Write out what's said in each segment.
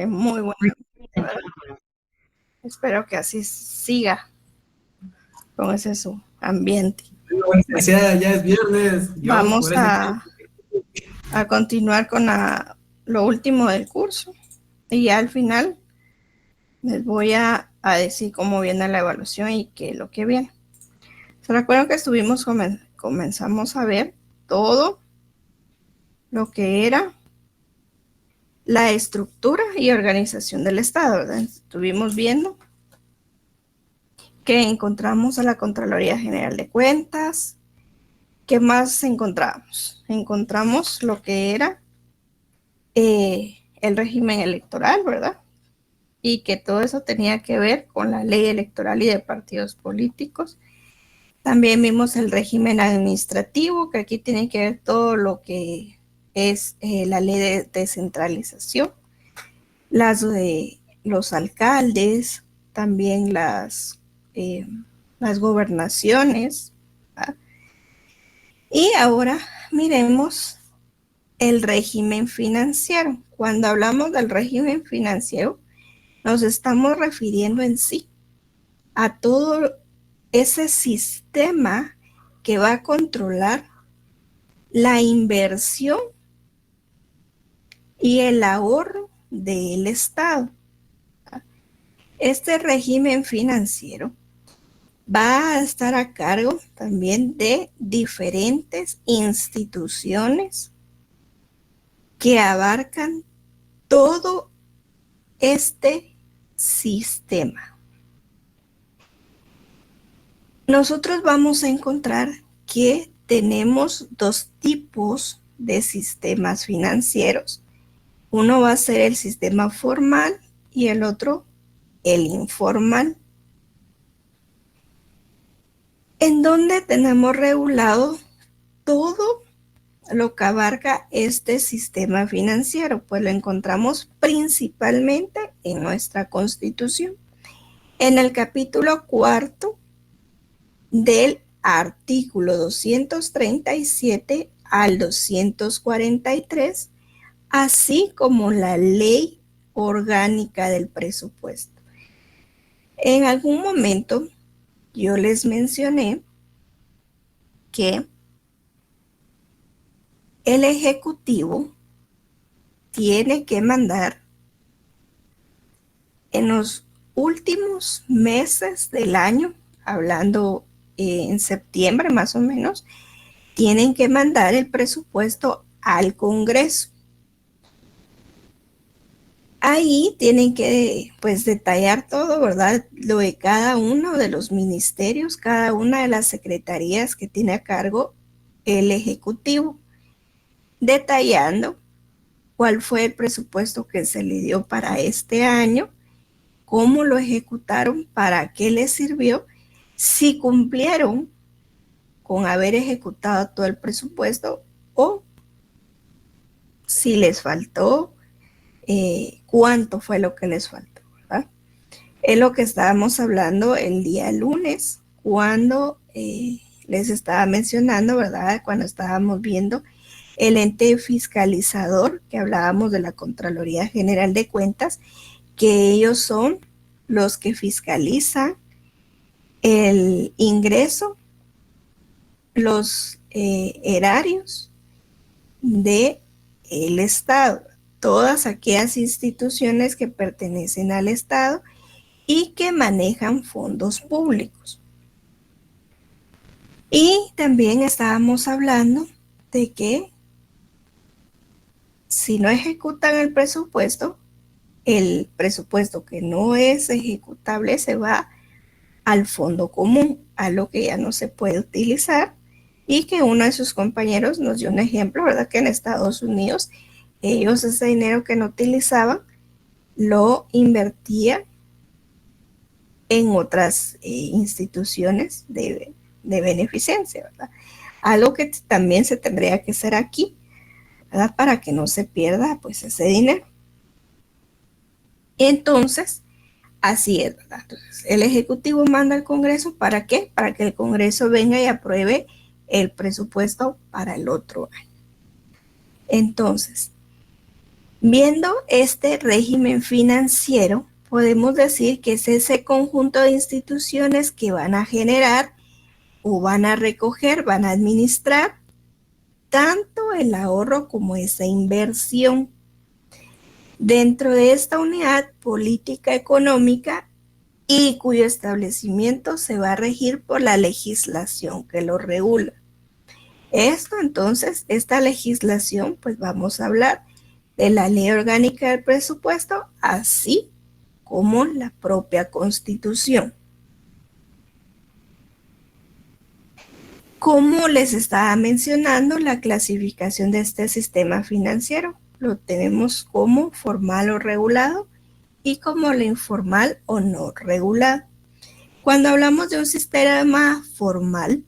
Muy bueno. Espero que así siga con ese su ambiente. Bueno, ya es viernes. Yo Vamos por ese tiempo. a continuar con lo último del curso y ya al final les voy a decir cómo viene la evaluación y qué es lo que viene. ¿Se recuerdan que comenzamos a ver todo lo que era la estructura y organización del Estado, ¿verdad? Estuvimos viendo que encontramos a la Contraloría General de Cuentas. ¿Qué más encontramos? Encontramos lo que era el régimen electoral, ¿verdad? Y que todo eso tenía que ver con la ley electoral y de partidos políticos. También vimos el régimen administrativo, que aquí tiene que ver todo lo que es la ley de descentralización, las de los alcaldes, también las gobernaciones, ¿verdad? Y ahora miremos el régimen financiero. Cuando hablamos del régimen financiero, nos estamos refiriendo en sí a todo ese sistema que va a controlar la inversión y el ahorro del Estado. Este régimen financiero va a estar a cargo también de diferentes instituciones que abarcan todo este sistema. Nosotros vamos a encontrar que tenemos dos tipos de sistemas financieros. Uno va a ser el sistema formal y el otro el informal, en donde tenemos regulado todo lo que abarca este sistema financiero, pues lo encontramos principalmente en nuestra Constitución. En el capítulo 4 del artículo 237 al 243, así como la ley orgánica del presupuesto. En algún momento yo les mencioné que el Ejecutivo tiene que mandar en los últimos meses del año, hablando en septiembre más o menos, tienen que mandar el presupuesto al Congreso. Ahí tienen que pues detallar todo, ¿verdad? Lo de cada uno de los ministerios, cada una de las secretarías que tiene a cargo el Ejecutivo, detallando cuál fue el presupuesto que se le dio para este año, cómo lo ejecutaron, para qué les sirvió, si cumplieron con haber ejecutado todo el presupuesto o si les faltó, cuánto fue lo que les faltó, ¿verdad? Es lo que estábamos hablando el día lunes, cuando les estaba mencionando, ¿verdad? Cuando estábamos viendo el ente fiscalizador, que hablábamos de la Contraloría General de Cuentas, que ellos son los que fiscalizan el ingreso, los erarios del Estado, todas aquellas instituciones que pertenecen al Estado y que manejan fondos públicos. Y también estábamos hablando de que si no ejecutan el presupuesto que no es ejecutable se va al fondo común, a lo que ya no se puede utilizar, y que uno de sus compañeros nos dio un ejemplo, ¿verdad? Que en Estados Unidos ellos ese dinero que no utilizaban lo invertían en otras instituciones de beneficencia, ¿verdad? Algo que también se tendría que hacer aquí, ¿verdad? Para que no se pierda pues ese dinero. Entonces, así es, ¿verdad? Entonces, el Ejecutivo manda al Congreso, ¿para qué? Para que el Congreso venga y apruebe el presupuesto para el otro año. Entonces, Viendo este régimen financiero, podemos decir que es ese conjunto de instituciones que van a generar o van a recoger, van a administrar tanto el ahorro como esa inversión. Dentro de esta unidad política económica y cuyo establecimiento se va a regir por la legislación que lo regula. Esto entonces, esta legislación, pues vamos a hablar de la Ley Orgánica del Presupuesto, así como la propia Constitución. Como les estaba mencionando, la clasificación de este sistema financiero lo tenemos como formal o regulado y como lo informal o no regulado. Cuando hablamos de un sistema formal,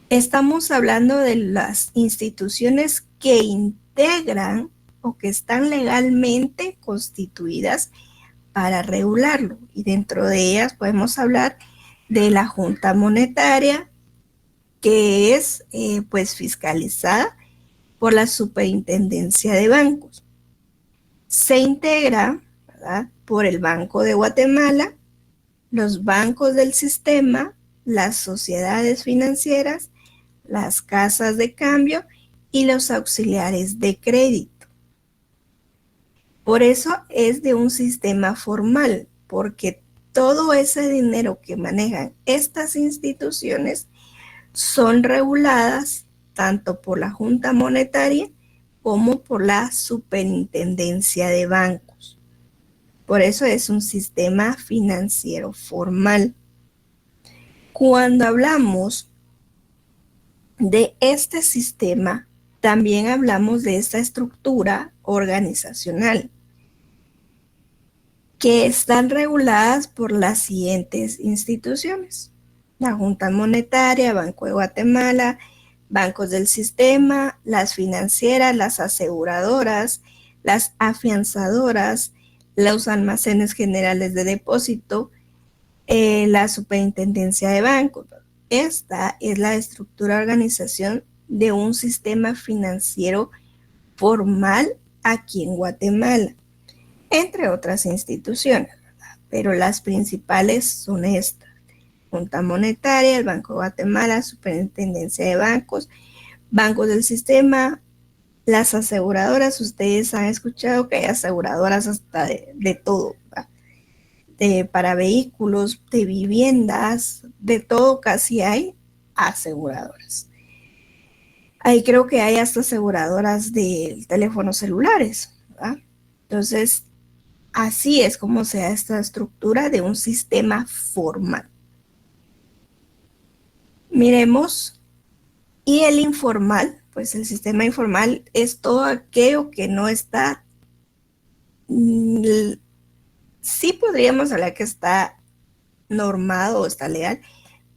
estamos hablando de las instituciones que integran o que están legalmente constituidas para regularlo. Y dentro de ellas podemos hablar de la Junta Monetaria, que es pues fiscalizada por la Superintendencia de Bancos. Se integra, ¿verdad?, por el Banco de Guatemala, los bancos del sistema, las sociedades financieras, las casas de cambio y los auxiliares de crédito. Por eso es de un sistema formal, porque todo ese dinero que manejan estas instituciones son reguladas tanto por la Junta Monetaria como por la Superintendencia de Bancos. Por eso es un sistema financiero formal. Cuando hablamos de este sistema, también hablamos de esta estructura organizacional, que están reguladas por las siguientes instituciones: la Junta Monetaria, Banco de Guatemala, bancos del sistema, las financieras, las aseguradoras, las afianzadoras, los almacenes generales de depósito, la Superintendencia de Bancos. Esta es la estructura de organización de un sistema financiero formal aquí en Guatemala, entre otras instituciones, ¿verdad? Pero las principales son estas: Junta Monetaria, el Banco de Guatemala, Superintendencia de Bancos, bancos del sistema, las aseguradoras. Ustedes han escuchado que hay aseguradoras hasta de todo, para vehículos, de viviendas, de todo casi hay aseguradoras. Ahí creo que hay hasta aseguradoras de teléfonos celulares, ¿verdad? Entonces, así es como se da esta estructura de un sistema formal. Miremos, y el informal, pues el sistema informal es todo aquello que no está, sí podríamos hablar que está normado o está legal,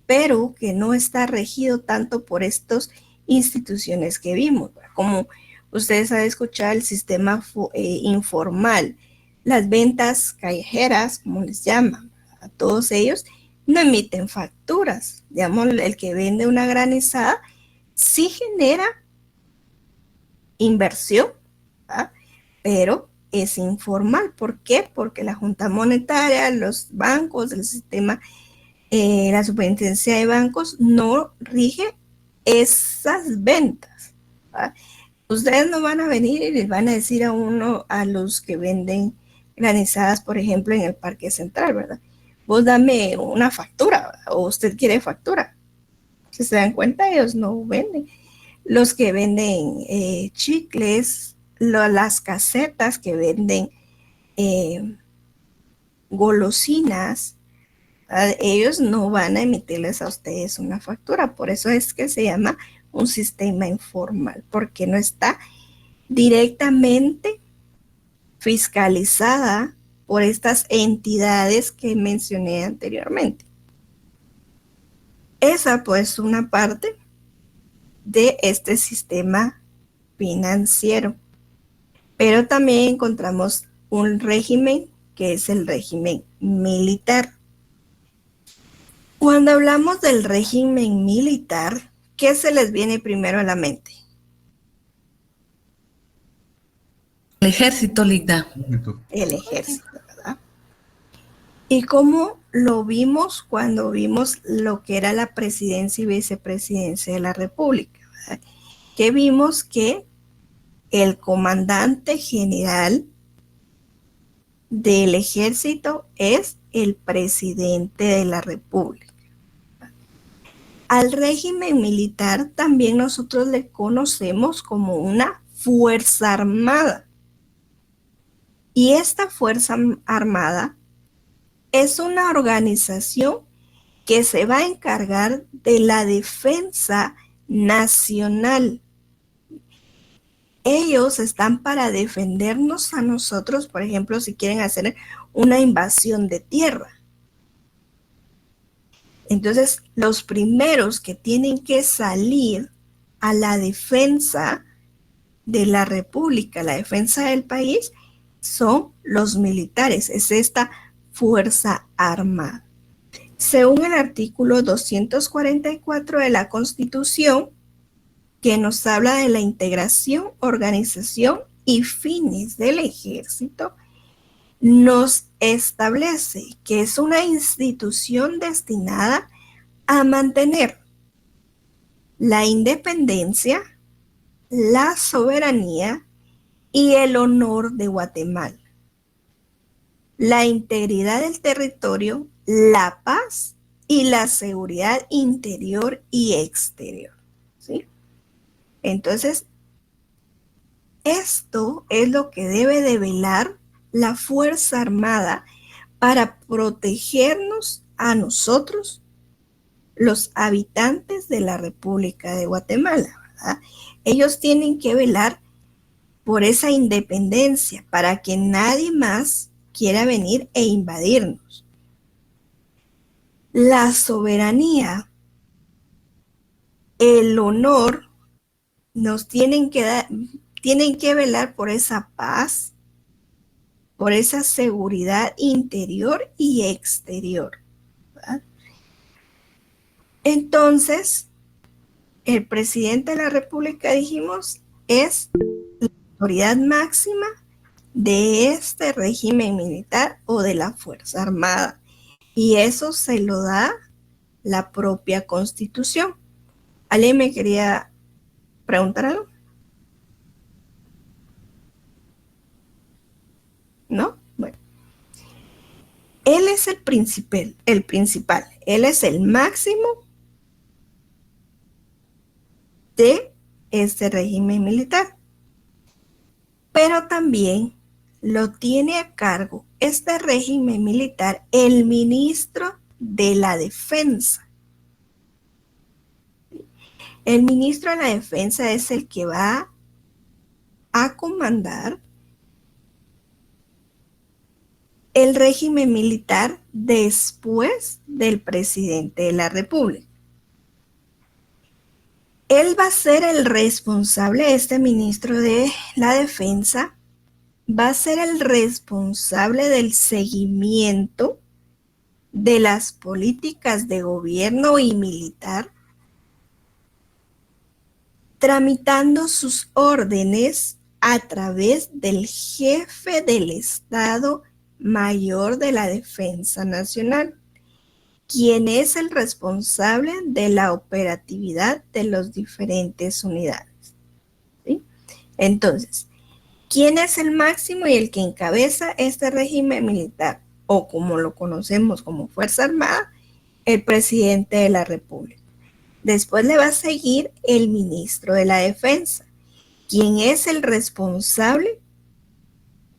pero que no está regido tanto por estas instituciones que vimos, como ustedes han escuchado el sistema informal, las ventas callejeras, como les llaman, a todos ellos no emiten facturas. Digamos, el que vende una granizada sí genera inversión, ¿verdad?, pero es informal. ¿Por qué? Porque la Junta Monetaria, los bancos, el sistema, la Superintendencia de Bancos no rige esas ventas, ¿verdad? Ustedes no van a venir y les van a decir a uno, a los que venden granizadas, por ejemplo, en el Parque Central, ¿verdad? Vos dame una factura, ¿verdad?, o usted quiere factura. Si se dan cuenta, ellos no venden. Los que venden chicles, las casetas que venden golosinas, ellos no van a emitirles a ustedes una factura. Por eso es que se llama un sistema informal, porque no está directamente fiscalizada por estas entidades que mencioné anteriormente. Esa pues una parte de este sistema financiero. Pero también encontramos un régimen que es el régimen militar. Cuando hablamos del régimen militar, ¿qué se les viene primero a la mente? El ejército, Ligda. El ejército, ¿verdad? Y cómo lo vimos cuando vimos lo que era la presidencia y vicepresidencia de la República, ¿verdad? Que vimos que el comandante general del ejército es el presidente de la República. Al régimen militar también nosotros le conocemos como una fuerza armada. Y esta fuerza armada es una organización que se va a encargar de la defensa nacional. Ellos están para defendernos a nosotros, por ejemplo, si quieren hacer una invasión de tierra. Entonces, los primeros que tienen que salir a la defensa de la República, la defensa del país, son los militares, es esta fuerza armada. Según el artículo 244 de la Constitución, que nos habla de la integración, organización y fines del ejército, nos establece que es una institución destinada a mantener la independencia, la soberanía y el honor de Guatemala, la integridad del territorio, la paz y la seguridad interior y exterior, ¿sí? Entonces, esto es lo que debe de velar la Fuerza Armada para protegernos a nosotros, los habitantes de la República de Guatemala, ¿verdad? Ellos tienen que velar por esa independencia para que nadie más quiera venir e invadirnos. La soberanía, el honor, nos tienen que velar por esa paz, por esa seguridad interior y exterior, ¿verdad? Entonces, el presidente de la República, dijimos, es la autoridad máxima de este régimen militar o de la Fuerza Armada. Y eso se lo da la propia Constitución. ¿Alguien me quería preguntar algo? ¿No? Bueno. Él es el principal. Él es el máximo de este régimen militar. Pero también lo tiene a cargo este régimen militar el ministro de la Defensa. El ministro de la Defensa es el que va a comandar el régimen militar después del presidente de la República. Él va a ser el responsable, este ministro de la Defensa, va a ser el responsable del seguimiento de las políticas de gobierno y militar, tramitando sus órdenes a través del jefe del Estado Mayor de la Defensa Nacional, quien es el responsable de la operatividad de las diferentes unidades, ¿sí? Entonces, ¿quién es el máximo y el que encabeza este régimen militar? O como lo conocemos como Fuerza Armada, el presidente de la República. Después le va a seguir el ministro de la Defensa, quien es el responsable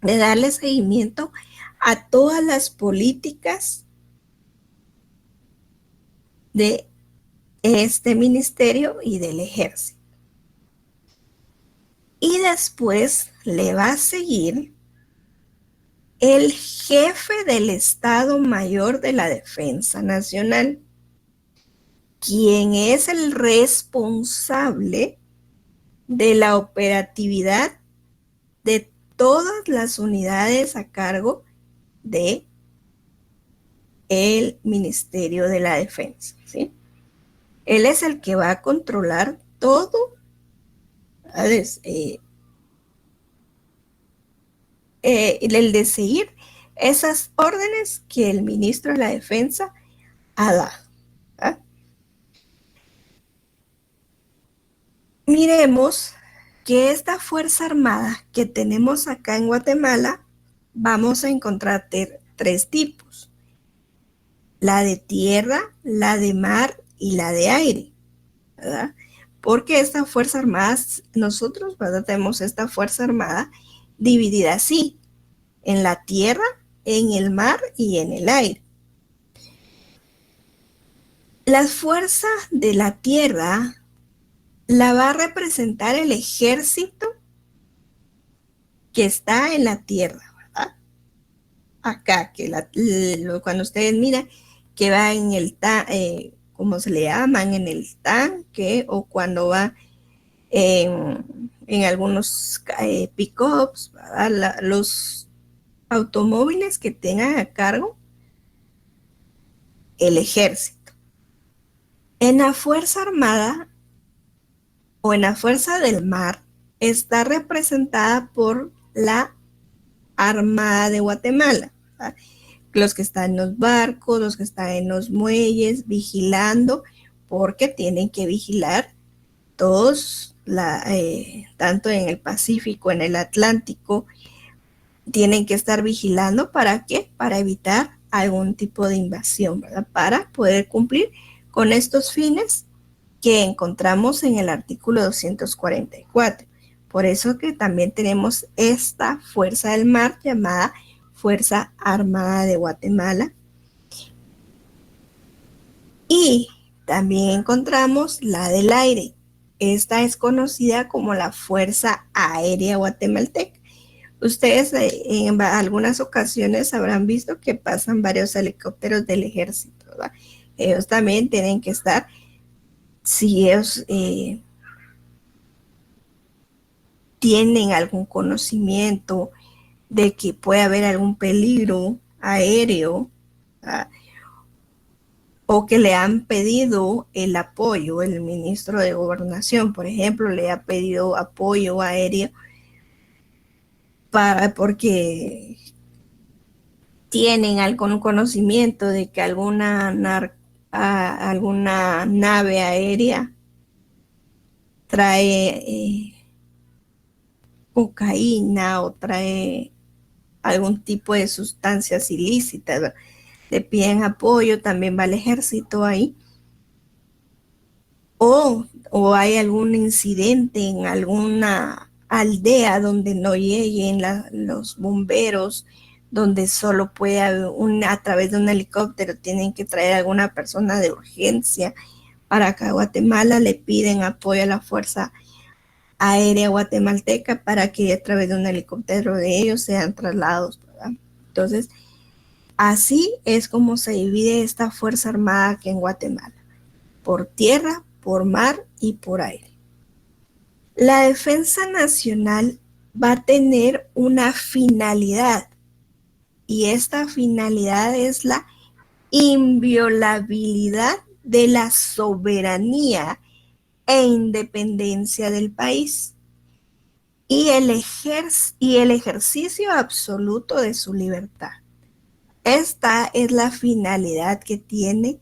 de darle seguimiento a todas las políticas de este ministerio y del ejército. Y después le va a seguir el jefe del Estado Mayor de la Defensa Nacional, quien es el responsable de la operatividad de todas las unidades a cargo de el Ministerio de la Defensa, ¿sí? Él es el que va a controlar todo, el de seguir esas órdenes que el ministro de la Defensa ha dado. ¿Ah? Miremos que esta Fuerza Armada que tenemos acá en Guatemala, vamos a encontrar tres tipos: la de tierra, la de mar y la de aire, ¿verdad? Porque esta Fuerza Armada, nosotros, ¿verdad?, tenemos esta Fuerza Armada dividida así: en la tierra, en el mar y en el aire. La fuerza de la tierra la va a representar el ejército que está en la tierra, ¿verdad? Acá, cuando ustedes miran que va en el como se le llaman, en el tanque, o cuando va en algunos pick-ups, los automóviles que tengan a cargo el ejército. En la Fuerza Armada o en la Fuerza del Mar está representada por la Armada de Guatemala, ¿verdad? Los que están en los barcos, los que están en los muelles, vigilando, porque tienen que vigilar todos, tanto en el Pacífico, en el Atlántico, tienen que estar vigilando. ¿Para qué? Para evitar algún tipo de invasión, ¿verdad? Para poder cumplir con estos fines que encontramos en el artículo 244. Por eso que también tenemos esta Fuerza del Mar llamada Fuerza Armada de Guatemala. Y también encontramos la del aire. Esta es conocida como la Fuerza Aérea Guatemalteca. Ustedes en algunas ocasiones habrán visto que pasan varios helicópteros del ejército, ¿verdad? Ellos también tienen que estar, si ellos tienen algún conocimiento de que puede haber algún peligro aéreo, ¿verdad?, o que le han pedido el apoyo, el ministro de Gobernación, por ejemplo, le ha pedido apoyo aéreo porque tienen algún conocimiento de que alguna nave aérea trae cocaína o trae algún tipo de sustancias ilícitas, ¿verdad? Le piden apoyo, también va el ejército ahí. O hay algún incidente en alguna aldea donde no lleguen los bomberos, donde solo puede haber a través de un helicóptero tienen que traer a alguna persona de urgencia. Para acá Guatemala le piden apoyo a la Fuerza Aérea Guatemalteca para que a través de un helicóptero de ellos sean trasladados, ¿verdad? Entonces, así es como se divide esta Fuerza Armada aquí en Guatemala: por tierra, por mar y por aire. La defensa nacional va a tener una finalidad, y esta finalidad es la inviolabilidad de la soberanía e independencia del país y el ejercicio absoluto de su libertad. Esta es la finalidad que tiene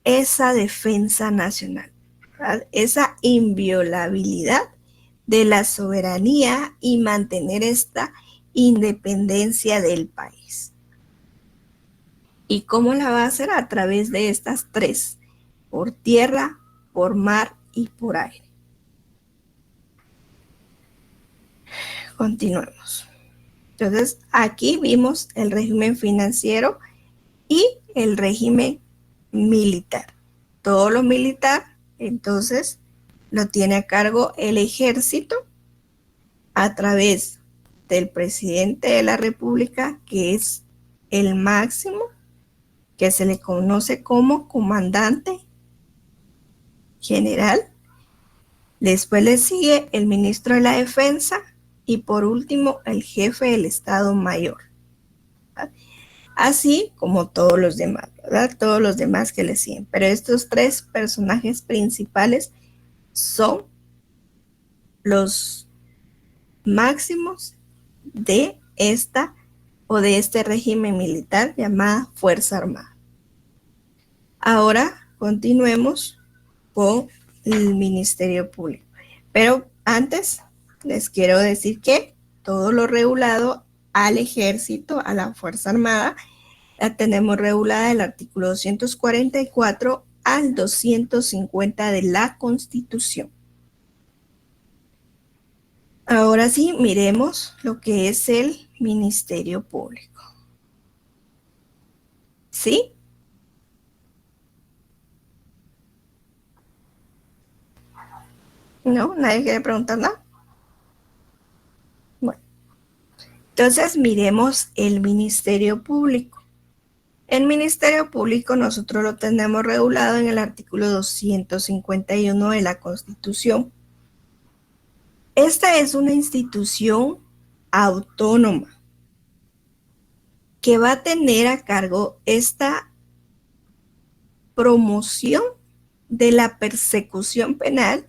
esa defensa nacional, ¿verdad? Esa inviolabilidad de la soberanía y mantener esta independencia del país. ¿Y cómo la va a hacer? A través de estas tres: por tierra, por mar y por aire. Continuemos. Entonces, aquí vimos el régimen financiero y el régimen militar. Todo lo militar, entonces, lo tiene a cargo el ejército a través del presidente de la República, que es el máximo, que se le conoce como comandante general. Después le sigue el ministro de la Defensa y por último el jefe del Estado Mayor, ¿verdad? Así como todos los demás, ¿verdad? Todos los demás que le siguen. Pero estos tres personajes principales son los máximos de esta o de este régimen militar llamada Fuerza Armada. Ahora continuemos con el Ministerio Público. Pero antes les quiero decir que todo lo regulado al ejército, a la Fuerza Armada, la tenemos regulada del artículo 244 al 250 de la Constitución. Ahora sí, miremos lo que es el Ministerio Público. ¿Sí? ¿No? ¿Nadie quiere preguntar nada? Bueno, entonces miremos el Ministerio Público. El Ministerio Público nosotros lo tenemos regulado en el artículo 251 de la Constitución. Esta es una institución autónoma que va a tener a cargo esta promoción de la persecución penal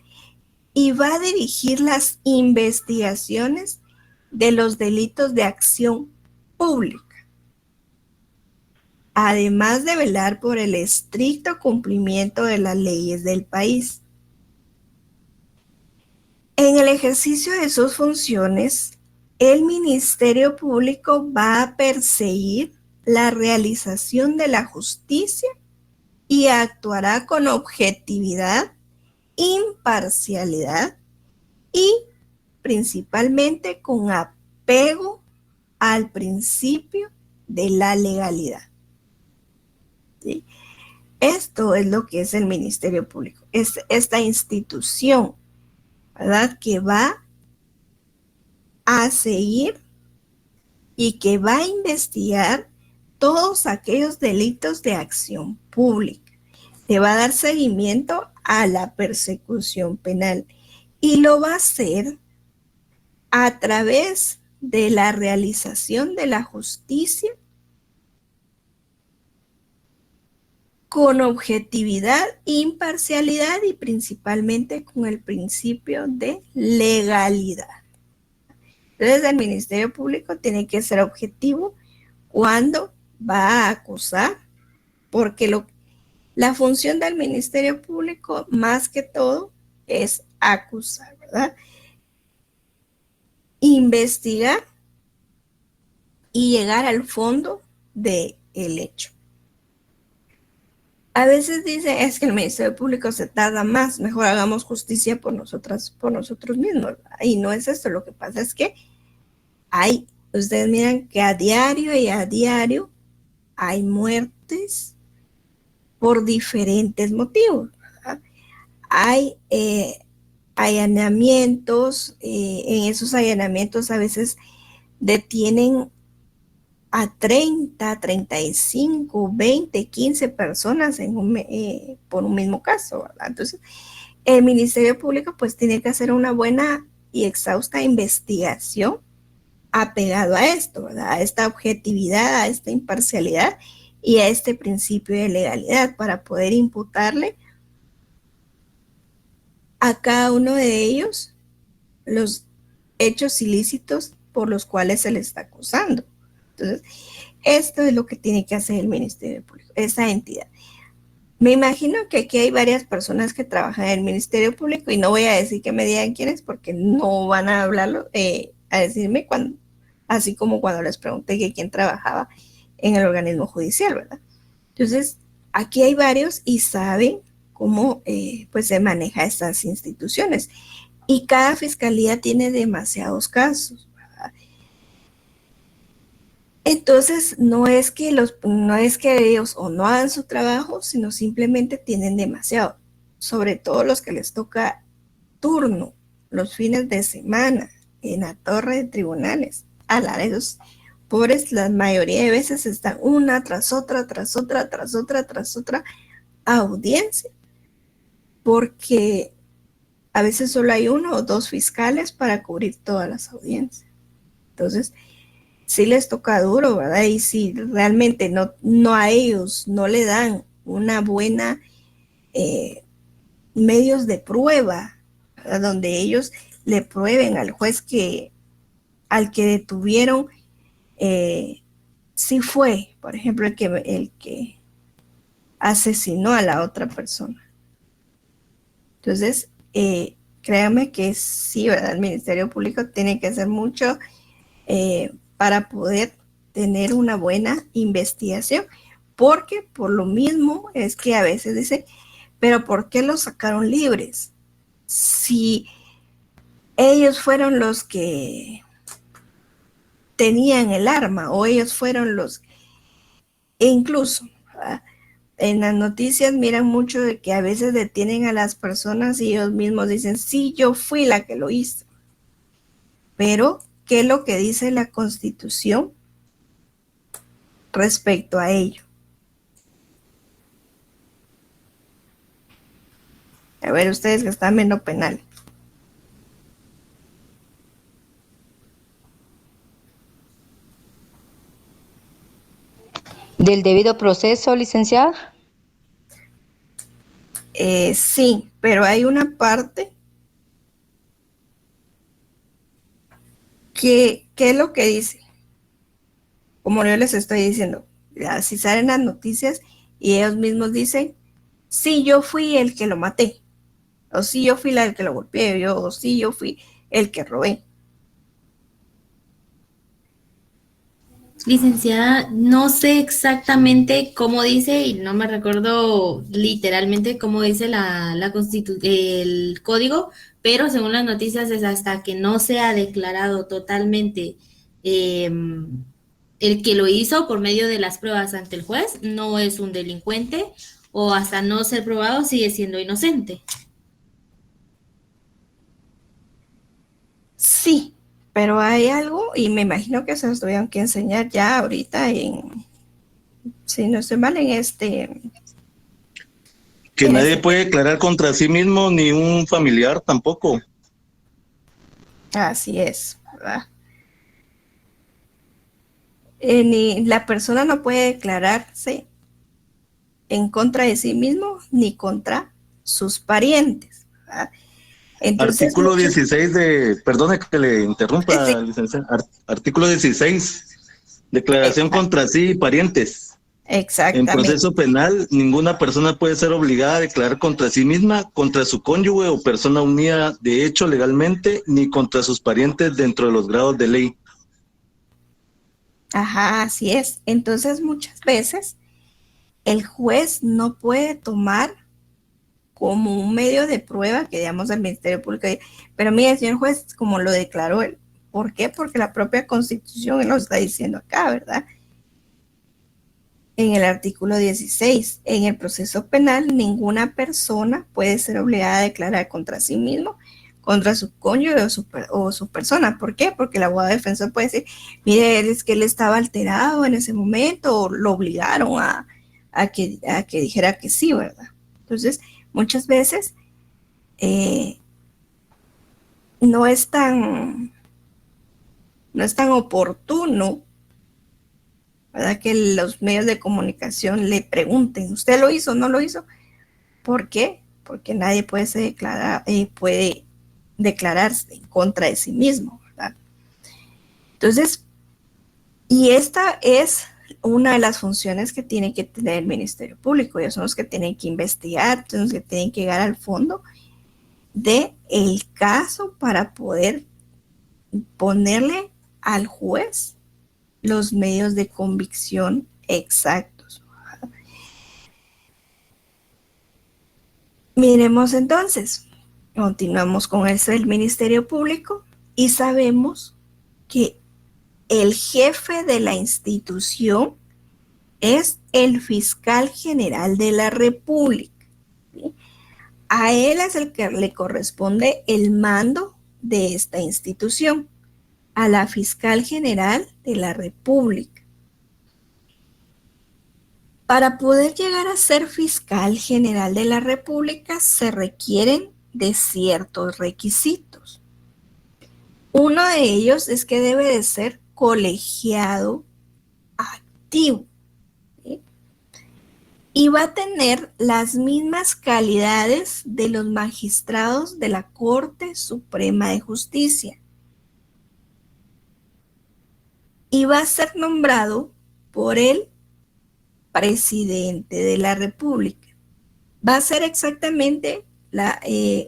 y va a dirigir las investigaciones de los delitos de acción pública, además de velar por el estricto cumplimiento de las leyes del país. En el ejercicio de sus funciones, el Ministerio Público va a perseguir la realización de la justicia y actuará con objetividad, imparcialidad y principalmente con apego al principio de la legalidad. ¿Sí? Esto es lo que es el Ministerio Público, es esta institución, ¿verdad?, que va a seguir y que va a investigar todos aquellos delitos de acción pública. Se va a dar seguimiento a la persecución penal y lo va a hacer a través de la realización de la justicia con objetividad, imparcialidad y principalmente con el principio de legalidad. Entonces, el Ministerio Público tiene que ser objetivo cuando va a acusar, porque la función del Ministerio Público, más que todo, es acusar, ¿verdad? Investigar y llegar al fondo del hecho. A veces dicen, es que el Ministerio Público se tarda más, mejor hagamos justicia por nosotros mismos, ¿verdad? Y no es esto, lo que pasa es que ustedes miran que a diario hay muertes por diferentes motivos, ¿verdad? Hay allanamientos, en esos allanamientos a veces detienen a 30, 35, 20, 15 personas por un mismo caso, ¿verdad? Entonces, el Ministerio Público pues tiene que hacer una buena y exhausta investigación apegado a esto, ¿verdad? A esta objetividad, a esta imparcialidad y a este principio de legalidad para poder imputarle a cada uno de ellos los hechos ilícitos por los cuales se le está acusando. Entonces, esto es lo que tiene que hacer el Ministerio Público, esa entidad. Me imagino que aquí hay varias personas que trabajan en el Ministerio Público y no voy a decir que me digan quiénes porque no van a hablarlo, a decirme así como cuando les pregunté que quién trabajaba en el organismo judicial, ¿verdad? Entonces, aquí hay varios y saben cómo pues se maneja estas instituciones. Y cada fiscalía tiene demasiados casos, ¿verdad? Entonces, no es que ellos o no hagan su trabajo, sino simplemente tienen demasiado. Sobre todo los que les toca turno, los fines de semana, en la torre de tribunales. A la de esos pobres, la mayoría de veces están una tras otra audiencia, porque a veces solo hay uno o dos fiscales para cubrir todas las audiencias. Entonces, sí les toca duro, ¿verdad? Y si realmente no a ellos no le dan una buena medios de prueba, ¿verdad?, donde ellos le prueben al juez que al que detuvieron sí fue, por ejemplo, el que asesinó a la otra persona. Entonces, créanme que sí, ¿verdad? El Ministerio Público tiene que hacer mucho para poder tener una buena investigación, porque por lo mismo es que a veces dicen, pero ¿por qué los sacaron libres? Si ellos fueron los que tenían el arma o ellos fueron los, e incluso en las noticias miran mucho de que a veces detienen a las personas y ellos mismos dicen, sí, yo fui la que lo hice. Pero, ¿qué es lo que dice la Constitución respecto a ello? A ver, ustedes que están viendo penal. ¿Del debido proceso, licenciada? Sí, pero hay una parte que es lo que dice. Como yo les estoy diciendo, si salen las noticias y ellos mismos dicen, sí, yo fui el que lo maté, o sí, yo fui el que lo golpeé, o sí, yo fui el que robé. Licenciada, no sé exactamente cómo dice y no me recuerdo literalmente cómo dice el código, pero según las noticias es hasta que no sea declarado totalmente eh, el que lo hizo por medio de las pruebas ante el juez, no es un delincuente o hasta no ser probado sigue siendo inocente. Sí, pero hay algo, y me imagino que se los tuvieron que enseñar ya ahorita si no estoy mal, Que nadie puede declarar contra sí mismo ni un familiar tampoco. Así es, ¿verdad? Ni la persona no puede declararse en contra de sí mismo ni contra sus parientes, ¿verdad? Entonces, Artículo 16 perdone que le interrumpa, licenciado. Artículo 16, declaración contra sí y parientes. En exactamente. proceso penal, ninguna persona puede ser obligada a declarar contra sí misma, contra su cónyuge o persona unida de hecho legalmente, ni contra sus parientes dentro de los grados de ley. Ajá, así es. Entonces, muchas veces el juez no puede tomar como un medio de prueba que digamos el Ministerio Público, pero mire, señor juez, como lo declaró él. ¿Por qué? Porque la propia Constitución lo está diciendo acá, ¿verdad? En el artículo 16, en el proceso penal, ninguna persona puede ser obligada a declarar contra sí mismo, contra su cónyuge o su persona. ¿Por qué? Porque el abogado defensor puede decir, mire, es que él estaba alterado en ese momento, o lo obligaron a que dijera que sí, ¿verdad? Entonces, muchas veces no es tan oportuno, ¿verdad? Que los medios de comunicación le pregunten, ¿usted lo hizo o no lo hizo? ¿Por qué? Porque nadie puede declararse en contra de sí mismo, ¿verdad? Entonces, y esta es una de las funciones que tiene que tener el Ministerio Público. Ellos son los que tienen que investigar, son los que tienen que llegar al fondo del caso para poder ponerle al juez los medios de convicción exactos. Miremos entonces, continuamos con el Ministerio Público y sabemos que el jefe de la institución es el fiscal general de la República, ¿sí? A él es el que le corresponde el mando de esta institución, a la fiscal general de la República. Para poder llegar a ser fiscal general de la República se requieren de ciertos requisitos. Uno de ellos es que debe de ser colegiado activo, ¿sí? Y va a tener las mismas calidades de los magistrados de la Corte Suprema de Justicia. y va a ser nombrado por el presidente de la República. Va a ser exactamente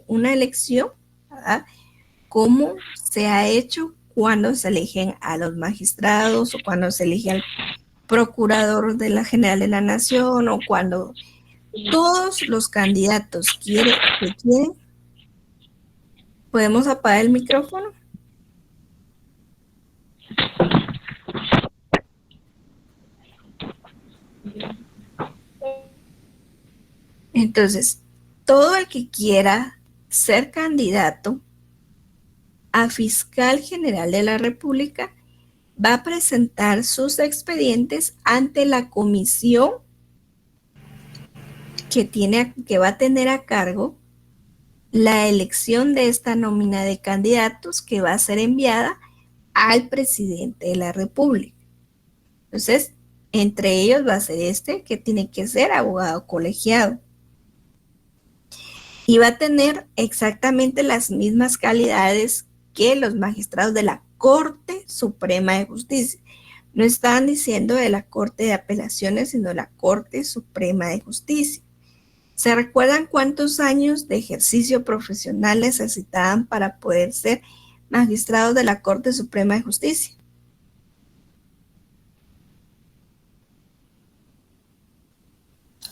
una elección, ¿verdad?, como se ha hecho cuando se eligen a los magistrados o cuando se elige al procurador de la General de la Nación o cuando todos los candidatos quieren. ¿Podemos apagar el micrófono? Entonces, todo el que quiera ser candidato a fiscal general de la República va a presentar sus expedientes ante la comisión que va a tener a cargo la elección de esta nómina de candidatos, que va a ser enviada al presidente de la República. Entonces, entre ellos va a ser que tiene que ser abogado colegiado. Y va a tener exactamente las mismas calidades que los magistrados de la Corte Suprema de Justicia. No estaban diciendo de la Corte de Apelaciones, sino de la Corte Suprema de Justicia. ¿Se recuerdan cuántos años de ejercicio profesional necesitaban para poder ser magistrados de la Corte Suprema de Justicia?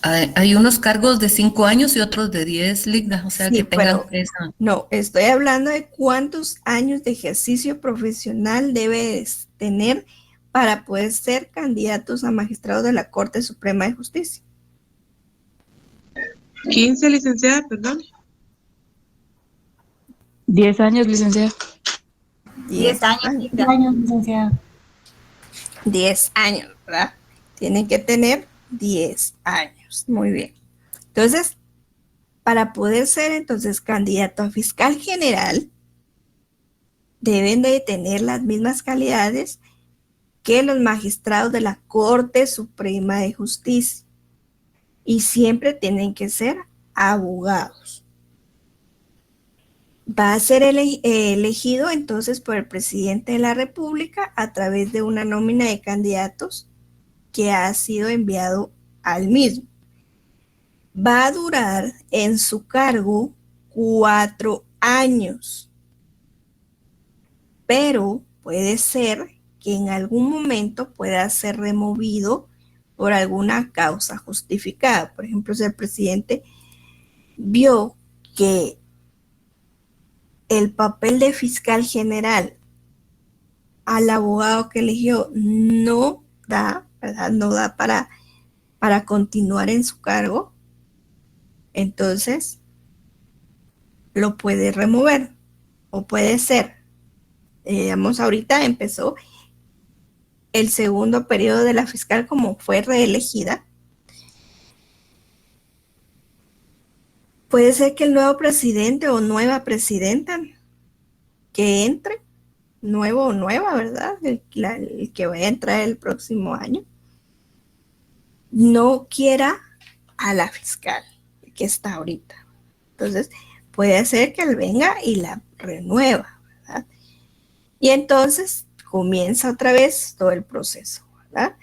Hay unos cargos de 5 años y otros de 10, Ligda, o sea, Sí, que tengan pero esa... no, estoy hablando de cuántos años de ejercicio profesional debes tener para poder ser candidatos a magistrados de la Corte Suprema de Justicia. 15, licenciada, perdón. 10 años, licenciada. 10 años. 10 años, licenciada. 10 años, ¿verdad? Tienen que tener 10 años. Muy bien. Entonces, para poder ser entonces candidato a fiscal general, deben de tener las mismas calidades que los magistrados de la Corte Suprema de Justicia. Y siempre tienen que ser abogados. Va a ser elegido entonces por el presidente de la República a través de una nómina de candidatos que ha sido enviado al mismo. Va a durar en su cargo 4 años, pero puede ser que en algún momento pueda ser removido por alguna causa justificada. Por ejemplo, si el presidente vio que el papel de fiscal general al abogado que eligió no da, ¿verdad?, no da para continuar en su cargo, entonces lo puede remover. O puede ser, digamos, ahorita empezó el segundo periodo de la fiscal, como fue reelegida. Puede ser que el nuevo presidente o nueva presidenta que entre, nuevo o nueva, ¿verdad?, el que vaya a entrar el próximo año, no quiera a la fiscal que está ahorita. Entonces, puede ser que él venga y la renueva, ¿verdad? Y entonces comienza otra vez todo el proceso, ¿verdad?,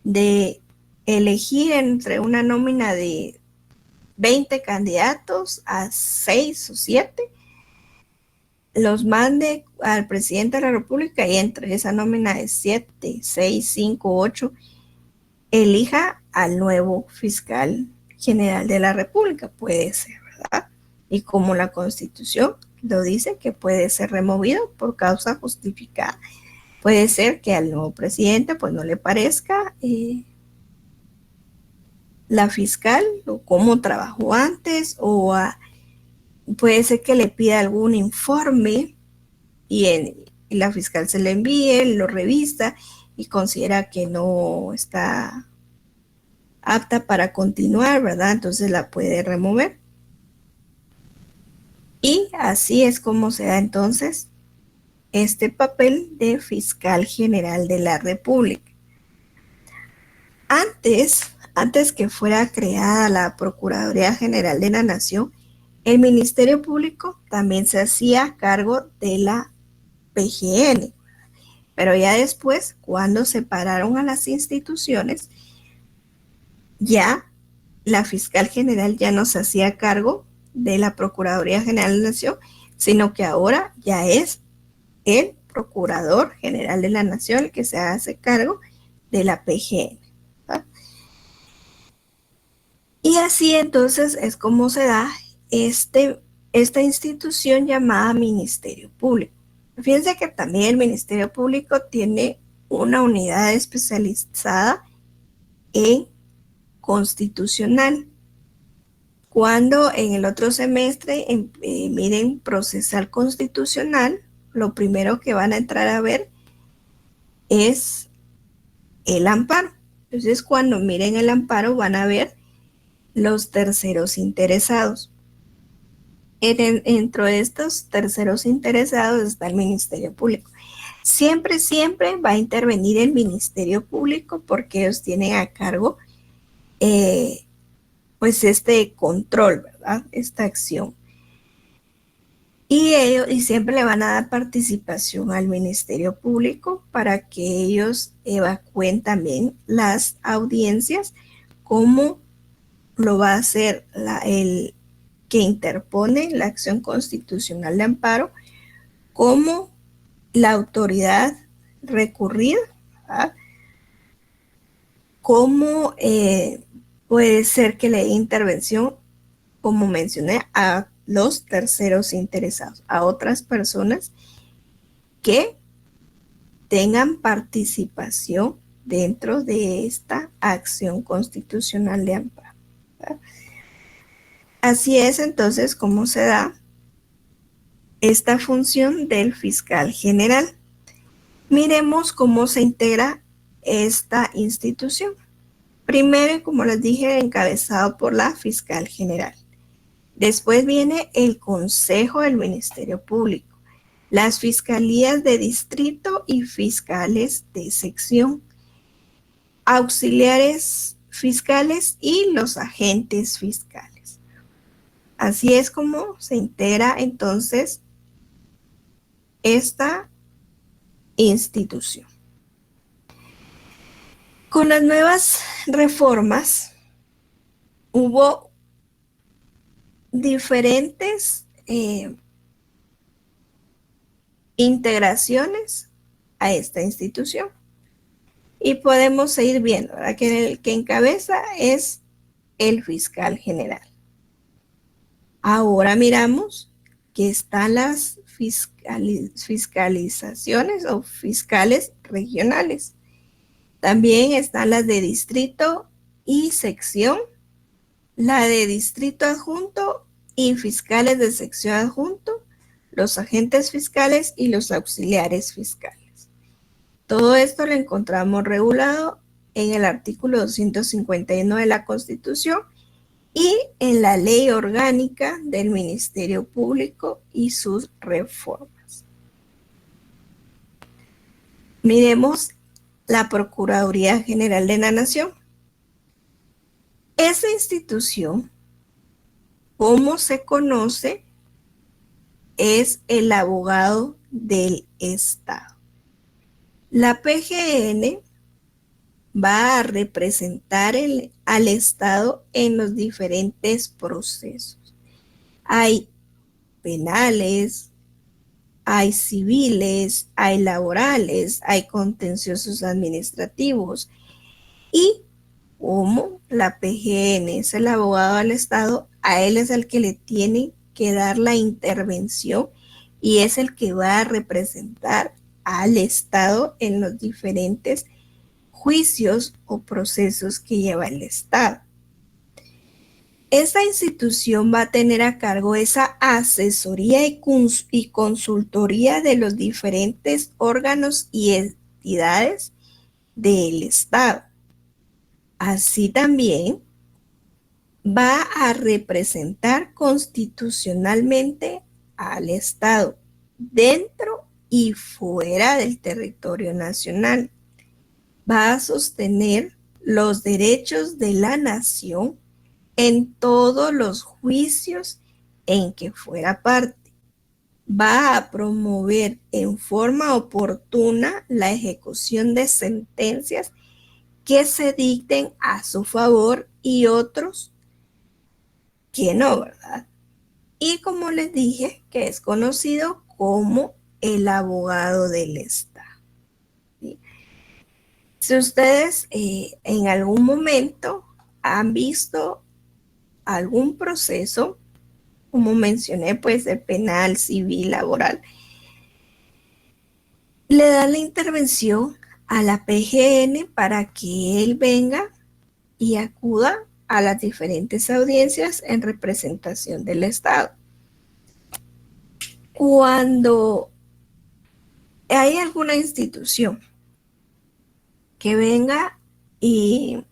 de elegir entre una nómina de 20 candidatos a 6 o 7, los mande al presidente de la República y entre esa nómina de 7, 6, 5, 8, elija al nuevo fiscal general de la República. Puede ser, ¿verdad? Y como la Constitución lo dice, que puede ser removido por causa justificada. Puede ser que al nuevo presidente pues no le parezca la fiscal o cómo trabajó antes, o puede ser que le pida algún informe y la fiscal se le envíe, lo revisa y considera que no está apta para continuar, ¿verdad? Entonces la puede remover. Y así es como se da entonces este papel de fiscal general de la República. Antes que fuera creada la Procuraduría General de la Nación, el Ministerio Público también se hacía cargo de la PGN. Pero ya después, cuando separaron a las instituciones, ya la fiscal general ya no se hacía cargo de la Procuraduría General de la Nación, sino que ahora ya es el Procurador General de la Nación el que se hace cargo de la PGN. ¿Tá? Y así entonces es como se da esta institución llamada Ministerio Público. Fíjense que también el Ministerio Público tiene una unidad especializada en constitucional. Cuando en el otro semestre miren procesal constitucional, lo primero que van a entrar a ver es el amparo. Entonces, cuando miren el amparo van a ver los terceros interesados. Dentro de estos terceros interesados está el Ministerio Público. Siempre va a intervenir el Ministerio Público porque ellos tienen a cargo pues este control, ¿verdad? Esta acción. Y siempre le van a dar participación al Ministerio Público para que ellos evacúen también las audiencias, como lo va a hacer el que interpone la acción constitucional de amparo, como la autoridad recurrida, ¿verdad? Como puede ser que le dé intervención, como mencioné, a los terceros interesados, a otras personas que tengan participación dentro de esta acción constitucional de amparo, ¿verdad? Así es entonces como se da esta función del fiscal general. Miremos cómo se integra esta institución. Primero, como les dije, encabezado por la fiscal general. Después viene el Consejo del Ministerio Público, las fiscalías de distrito y fiscales de sección, auxiliares fiscales y los agentes fiscales. Así es como se integra entonces esta institución. Con las nuevas reformas hubo diferentes integraciones a esta institución. Y podemos seguir viendo, ¿verdad? Que el que encabeza es el fiscal general. Ahora miramos que están las fiscalizaciones o fiscales regionales. También están las de distrito y sección, la de distrito adjunto y fiscales de sección adjunto, los agentes fiscales y los auxiliares fiscales. Todo esto lo encontramos regulado en el artículo 251 de la Constitución y en la Ley Orgánica del Ministerio Público y sus reformas. Miremos la Procuraduría General de la Nación. Esa institución, como se conoce, es el abogado del Estado. La PGN va a representar al Estado en los diferentes procesos. Hay penales, hay civiles, hay laborales, hay contenciosos administrativos. Y como la PGN es el abogado del Estado, a él es el que le tiene que dar la intervención y es el que va a representar al Estado en los diferentes juicios o procesos que lleva el Estado. Esta institución va a tener a cargo esa asesoría y consultoría de los diferentes órganos y entidades del Estado. Así también va a representar constitucionalmente al Estado dentro y fuera del territorio nacional. Va a sostener los derechos de la nación en todos los juicios en que fuera parte. va a promover en forma oportuna la ejecución de sentencias que se dicten a su favor y otros que no, ¿verdad? Y como les dije, que es conocido como el abogado del Estado. ¿Sí? Si ustedes en algún momento han visto algún proceso, como mencioné, pues de penal, civil, laboral, le dan la intervención a la PGN para que él venga y acuda a las diferentes audiencias en representación del Estado. Cuando hay alguna institución que venga y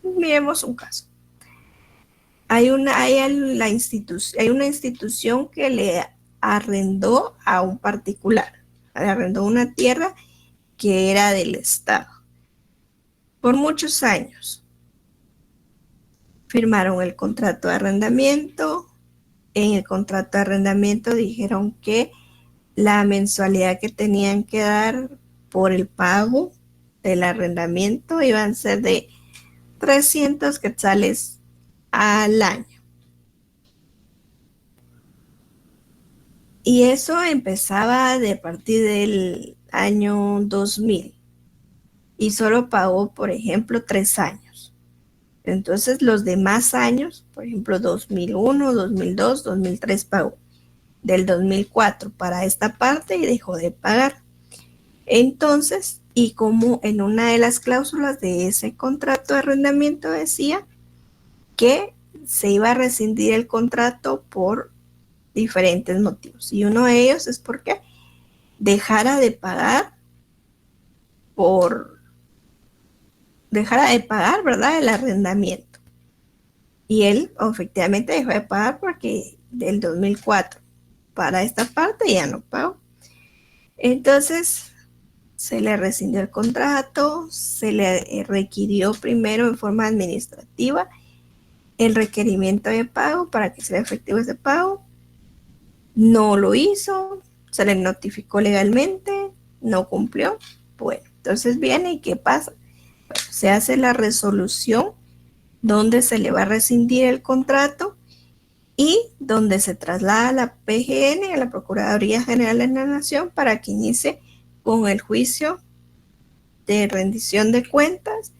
miremos un caso. Hay una institución que le arrendó a un particular, le arrendó una tierra que era del Estado. Por muchos años firmaron el contrato de arrendamiento. En el contrato de arrendamiento dijeron que la mensualidad que tenían que dar por el pago del arrendamiento iban a ser de 300 quetzales al año. Y eso empezaba de partir del año 2000 y solo pagó, por ejemplo, 3 años. Entonces los demás años, por ejemplo, 2001, 2002, 2003 pagó. Del 2004 para esta parte y dejó de pagar. Entonces, y como en una de las cláusulas de ese contrato de arrendamiento decía que se iba a rescindir el contrato por diferentes motivos. Y uno de ellos es porque dejara de pagar, ¿verdad?, el arrendamiento. Y él efectivamente dejó de pagar porque del 2004 para esta parte ya no pagó. Entonces se le rescindió el contrato, se le requirió primero en forma administrativa el requerimiento de pago para que sea efectivo ese pago. No lo hizo, se le notificó legalmente, no cumplió. Bueno, entonces viene y ¿qué pasa? Bueno, se hace la resolución donde se le va a rescindir el contrato y donde se traslada a la PGN, a la Procuraduría General de la Nación, para que inicie con el juicio de rendición de cuentas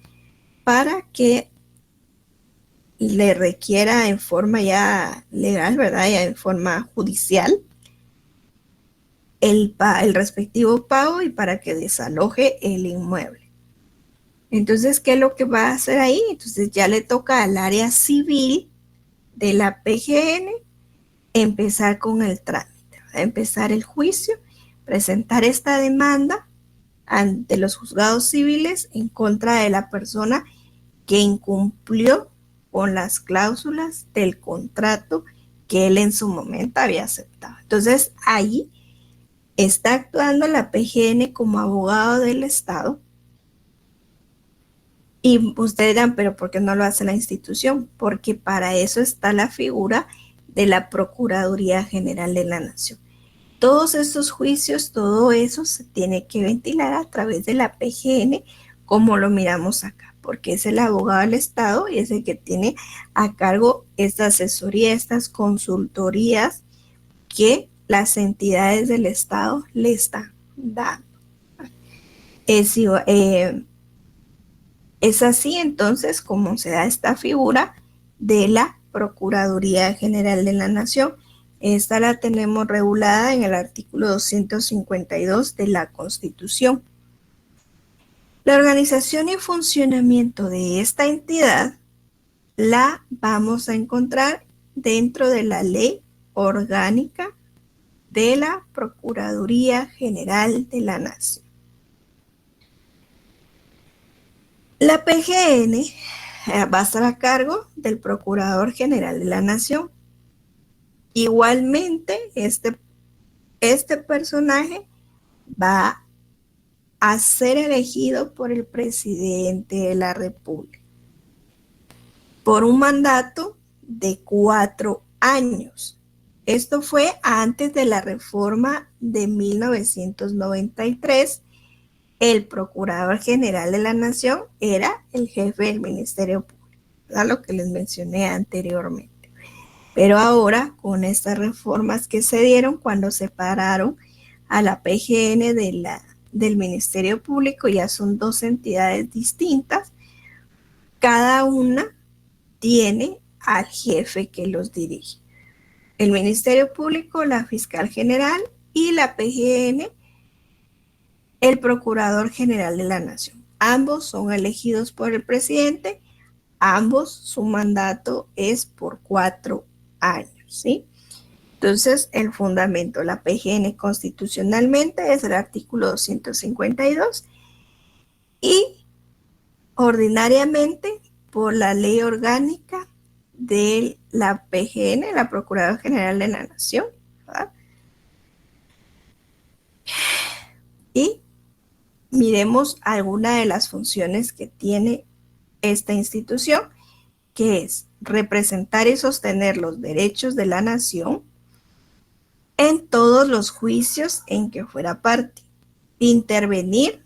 para que le requiera en forma ya legal, ¿verdad?, ya en forma judicial, el respectivo pago y para que desaloje el inmueble. Entonces, ¿qué es lo que va a hacer ahí? Entonces ya le toca al área civil de la PGN empezar con el trámite, ¿verdad?, empezar el juicio, presentar esta demanda ante los juzgados civiles en contra de la persona que incumplió con las cláusulas del contrato que él en su momento había aceptado. Entonces, ahí está actuando la PGN como abogado del Estado. Y ustedes dirán, pero ¿por qué no lo hace la institución? Porque para eso está la figura de la Procuraduría General de la Nación. Todos estos juicios, todo eso se tiene que ventilar a través de la PGN, como lo miramos acá, porque es el abogado del Estado y es el que tiene a cargo esta asesoría, estas consultorías que las entidades del Estado le están dando. Es así entonces como se da esta figura de la Procuraduría General de la Nación. Esta la tenemos regulada en el artículo 252 de la Constitución. La organización y funcionamiento de esta entidad la vamos a encontrar dentro de la Ley Orgánica de la Procuraduría General de la Nación. La PGN va a estar a cargo del Procurador General de la Nación. Igualmente, este personaje va a ser elegido por el presidente de la República por un mandato de 4 años. Esto fue antes de la reforma de 1993. El Procurador General de la Nación era el jefe del Ministerio Público, ¿verdad? Lo que les mencioné anteriormente. Pero ahora, con estas reformas que se dieron cuando separaron a la PGN del Ministerio Público, ya son dos entidades distintas, cada una tiene al jefe que los dirige. El Ministerio Público, la Fiscal General, y la PGN, el Procurador General de la Nación. Ambos son elegidos por el presidente, ambos su mandato es por 4 años, ¿sí? Entonces, el fundamento, la PGN constitucionalmente es el artículo 252 y ordinariamente por la ley orgánica de la PGN, la Procuraduría General de la Nación, ¿verdad? Y miremos algunas de las funciones que tiene esta institución, que es representar y sostener los derechos de la nación en todos los juicios en que fuera parte, intervenir,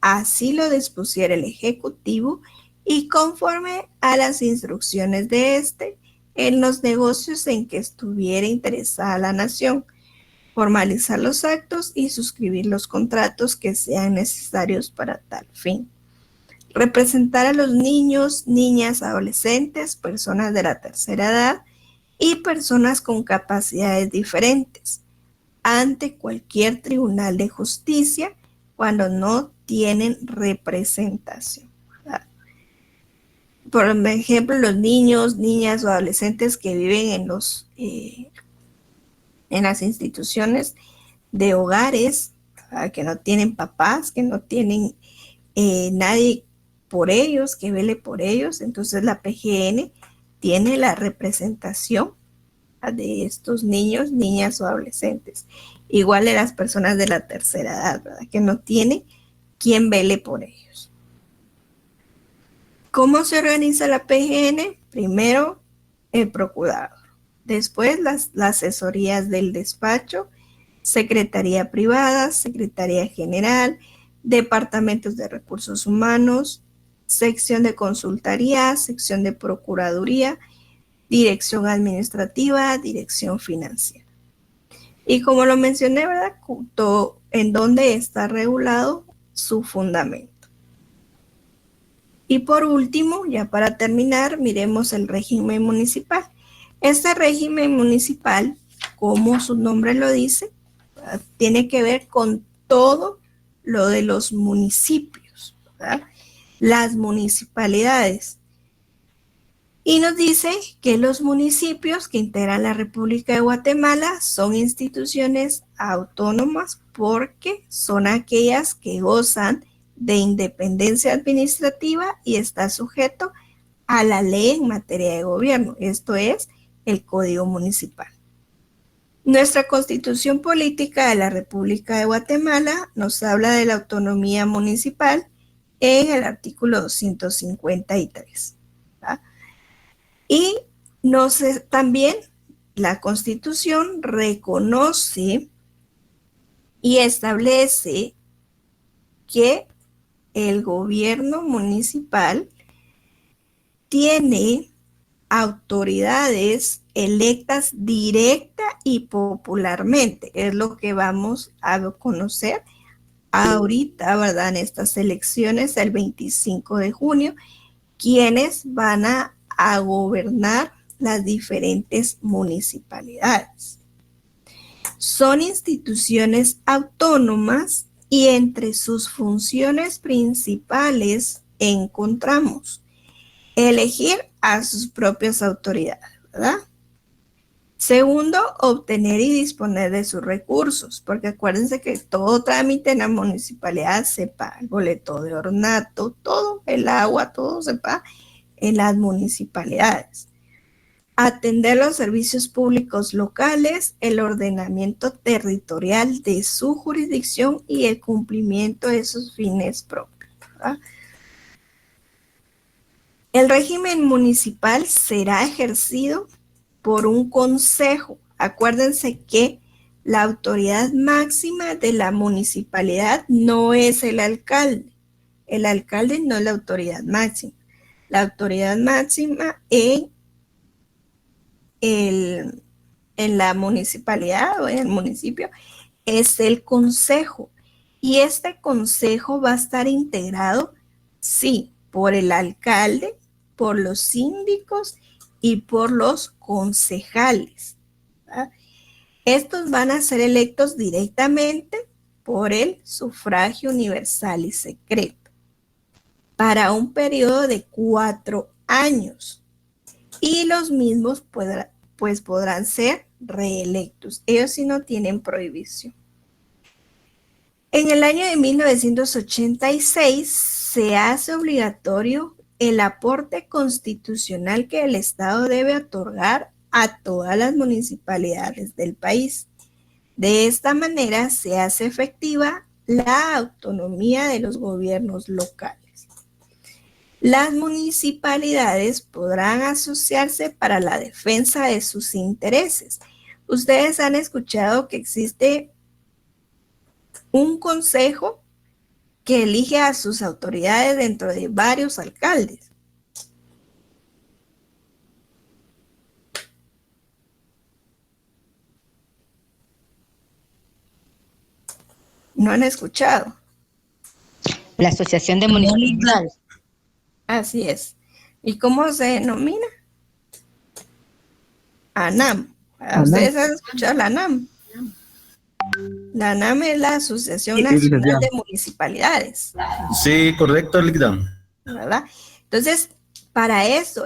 así lo dispusiera el Ejecutivo, y conforme a las instrucciones de este, en los negocios en que estuviera interesada la nación, formalizar los actos y suscribir los contratos que sean necesarios para tal fin. Representar a los niños, niñas, adolescentes, personas de la tercera edad y personas con capacidades diferentes ante cualquier tribunal de justicia cuando no tienen representación. Por ejemplo, los niños, niñas o adolescentes que viven en las instituciones de hogares, que no tienen papás, que no tienen nadie por ellos, que vele por ellos. Entonces la PGN tiene la representación de estos niños, niñas o adolescentes. Igual de las personas de la tercera edad, ¿verdad? Que no tiene quien vele por ellos. ¿Cómo se organiza la PGN? Primero, el procurador. Después, las asesorías del despacho, secretaría privada, secretaría general, departamentos de recursos humanos, sección de consultoría, sección de procuraduría, dirección administrativa, dirección financiera. Y como lo mencioné, ¿verdad? En donde está regulado su fundamento. Y por último, ya para terminar, miremos el régimen municipal. Este régimen municipal, como su nombre lo dice, ¿verdad? Tiene que ver con todo lo de los municipios, ¿verdad? Las municipalidades. Y nos dice que los municipios que integran la República de Guatemala son instituciones autónomas porque son aquellas que gozan de independencia administrativa y está sujeto a la ley en materia de gobierno. Esto es el Código Municipal. Nuestra Constitución Política de la República de Guatemala nos habla de la autonomía municipal en el artículo 253. ¿verdad? Y también la Constitución reconoce y establece que el gobierno municipal tiene autoridades electas directa y popularmente. Es lo que vamos a conocer ahorita, ¿verdad? En estas elecciones, el 25 de junio, quienes van a gobernar las diferentes municipalidades. Son instituciones autónomas y entre sus funciones principales encontramos elegir a sus propias autoridades, ¿verdad? Segundo, obtener y disponer de sus recursos, porque acuérdense que todo trámite en la municipalidad se paga, el boleto de ornato, todo, el agua, todo se paga en las municipalidades. Atender los servicios públicos locales, el ordenamiento territorial de su jurisdicción y el cumplimiento de sus fines propios, ¿verdad? El régimen municipal será ejercido por un consejo Acuérdense que la autoridad máxima de la municipalidad no es el alcalde. El alcalde no es la autoridad máxima. La autoridad máxima en la municipalidad o en el municipio es el consejo. Y este consejo va a estar integrado, sí, por el alcalde, por los síndicos y por los concejales, ¿verdad? Estos van a ser electos directamente por el sufragio universal y secreto para un periodo de 4 años. Y los mismos podrán ser reelectos. Ellos sí no tienen prohibición. En el año de 1986 se hace obligatorio el aporte constitucional que el Estado debe otorgar a todas las municipalidades del país. De esta manera se hace efectiva la autonomía de los gobiernos locales. Las municipalidades podrán asociarse para la defensa de sus intereses. Ustedes han escuchado que existe un consejo que elige a sus autoridades dentro de varios alcaldes. ¿No han escuchado? La Asociación de Municipalidades. Así es. ¿Y cómo se denomina? ANAM. ¿Ustedes han escuchado la ANAM? La ANAM es la Asociación Nacional de Municipalidades. Sí, correcto, Ligda. ¿Verdad? Entonces, para eso,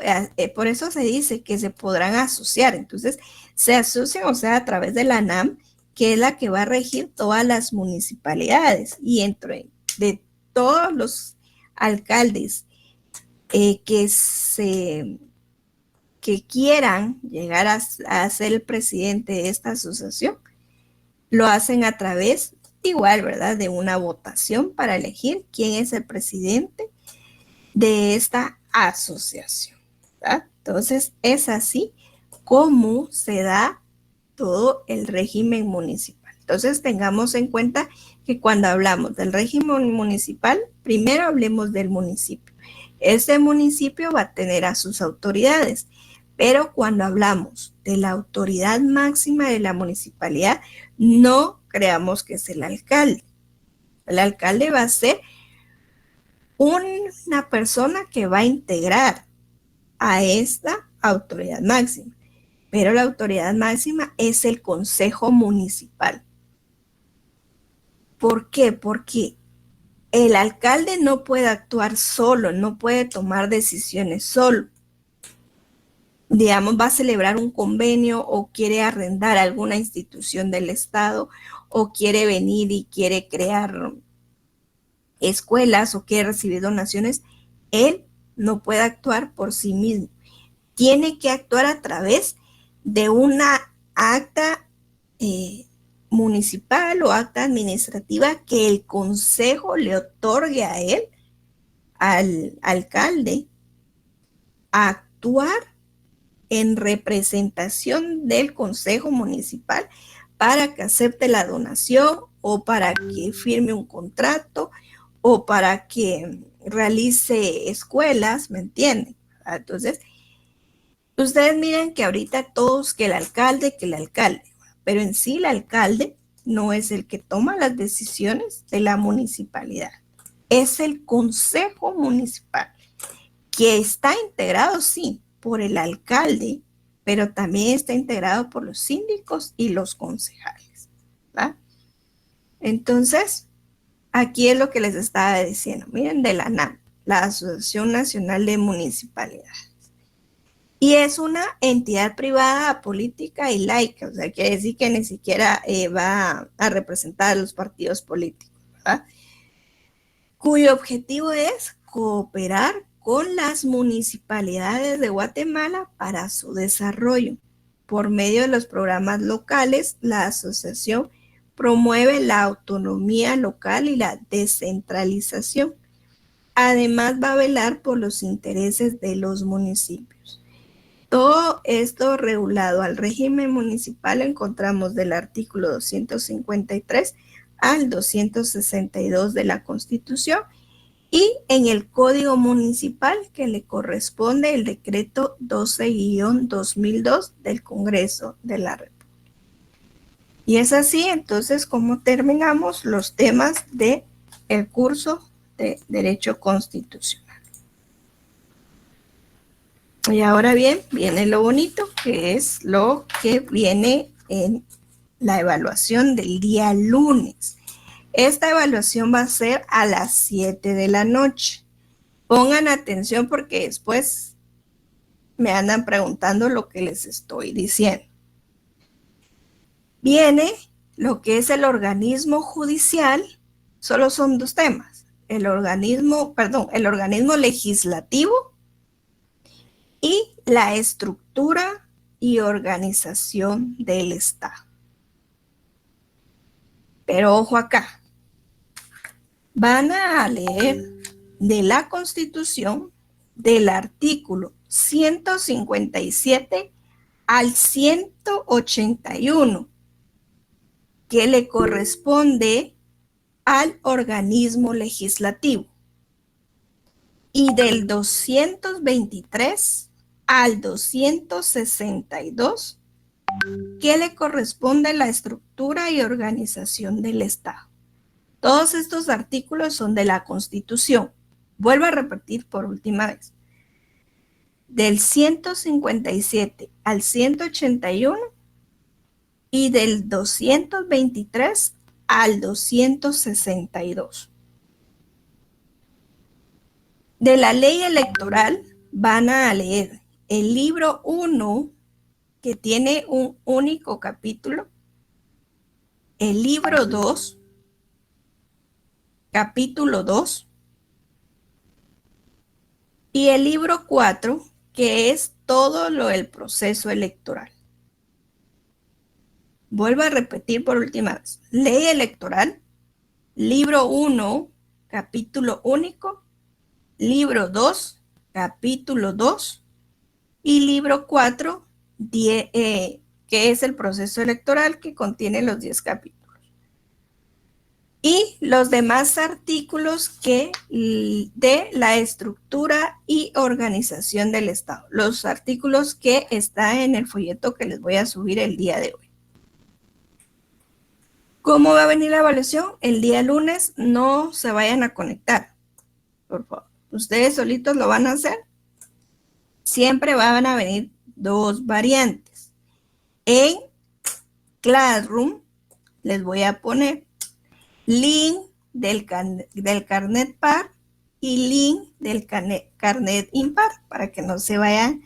por eso se dice que se podrán asociar. Entonces, se asocian, o sea, a través de la ANAM, que es la que va a regir todas las municipalidades. Y entre de todos los alcaldes que quieran llegar a ser el presidente de esta asociación, lo hacen a través, igual, ¿verdad?, de una votación para elegir quién es el presidente de esta asociación, ¿verdad? Entonces, es así como se da todo el régimen municipal. Entonces, tengamos en cuenta que cuando hablamos del régimen municipal, primero hablemos del municipio. Este municipio va a tener a sus autoridades, pero cuando hablamos de la autoridad máxima de la municipalidad, no creamos que es el alcalde. El alcalde va a ser una persona que va a integrar a esta autoridad máxima, pero la autoridad máxima es el consejo municipal. ¿Por qué? Porque el alcalde no puede actuar solo, no puede tomar decisiones solo. Digamos, va a celebrar un convenio o quiere arrendar alguna institución del Estado o quiere venir y quiere crear escuelas o quiere recibir donaciones, él no puede actuar por sí mismo. Tiene que actuar a través de una acta municipal o acta administrativa que el consejo le otorgue a él, al alcalde, a actuar en representación del consejo municipal para que acepte la donación o para que firme un contrato o para que realice escuelas, ¿me entienden? Entonces, ustedes miren que ahorita todos que el alcalde, pero en sí el alcalde no es el que toma las decisiones de la municipalidad, es el consejo municipal, que está integrado, sí, por el alcalde, pero también está integrado por los síndicos y los concejales, ¿verdad? Entonces, aquí es lo que les estaba diciendo, miren, de la ANAM, la Asociación Nacional de Municipalidades. Y es una entidad privada, apolítica y laica, o sea, quiere decir que ni siquiera va a representar a los partidos políticos, ¿verdad? Cuyo objetivo es cooperar con las municipalidades de Guatemala para su desarrollo. Por medio de los programas locales, la asociación promueve la autonomía local y la Todo esto regulado al régimen municipal encontramos del artículo 253 al 262 de la Constitución y en el Código Municipal que le corresponde el decreto 12-2002 del Congreso de la República. Y es así entonces como terminamos los temas del curso de Derecho Constitucional. Y ahora bien, viene lo bonito, que es lo que viene en la evaluación del día lunes. Esta evaluación va a ser a las 7 de la noche. Pongan atención porque después me andan preguntando lo que les estoy diciendo. Viene lo que es el organismo judicial, solo son dos temas. El organismo legislativo y la estructura y organización del Estado. Pero ojo acá, van a leer de la Constitución del artículo 157 al 181, que le corresponde al organismo legislativo, y del 223 al 262, que le corresponde a la estructura y organización del Estado. Todos estos artículos son de la Constitución. Vuelvo a repetir por última vez. Del 157 al 181 y del 223 al 262. De la ley electoral van a leer el libro 1, que tiene un único capítulo, el libro 2, capítulo 2, y el libro 4, que es todo lo del proceso electoral. Vuelvo a repetir por última vez. Ley electoral, libro 1, capítulo único, libro 2, capítulo 2, y libro 4, que es el proceso electoral, que contiene los 10 capítulos. Y los demás artículos de la estructura y organización del Estado. Los artículos que están en el folleto que les voy a subir el día de hoy. ¿Cómo va a venir la evaluación? El día lunes no se vayan a conectar, por favor. Ustedes solitos lo van a hacer. Siempre van a venir dos variantes. En Classroom les voy a poner link del carnet par y link del carnet impar para que no se vayan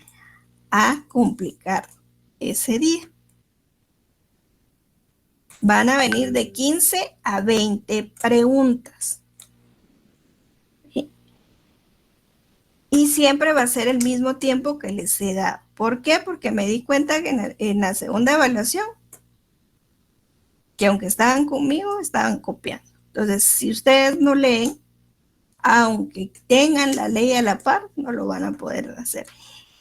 a complicar ese día. Van a venir de 15 a 20 preguntas. Y siempre va a ser el mismo tiempo que les he dado. ¿Por qué? Porque me di cuenta que en la segunda evaluación, que aunque estaban conmigo, estaban copiando. Entonces, si ustedes no leen, aunque tengan la ley a la par, no lo van a poder hacer.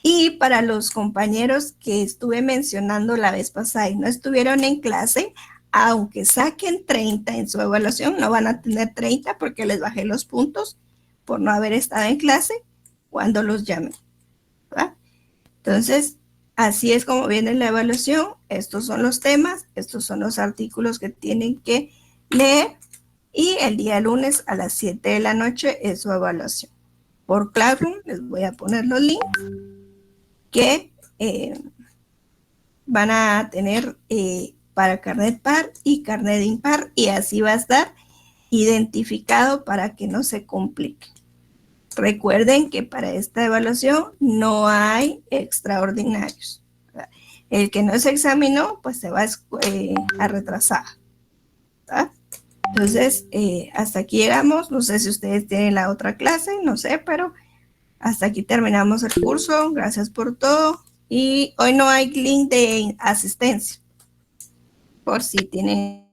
Y para los compañeros que estuve mencionando la vez pasada y no estuvieron en clase, aunque saquen 30 en su evaluación, no van a tener 30 porque les bajé los puntos por no haber estado en clase cuando los llamé, ¿verdad? Entonces, así es como viene la evaluación. Estos son los temas, estos son los artículos que tienen que leer y el día lunes a las 7 de la noche es su evaluación. Por Classroom les voy a poner los links que van a tener para carnet par y carnet impar, y así va a estar identificado para que no se complique. Recuerden que para esta evaluación no hay extraordinarios. El que no se examinó, pues se va a retrasar, ¿verdad? Entonces, hasta aquí llegamos. No sé si ustedes tienen la otra clase, no sé, pero hasta aquí terminamos el curso. Gracias por todo. Y hoy no hay link de asistencia, por si tienen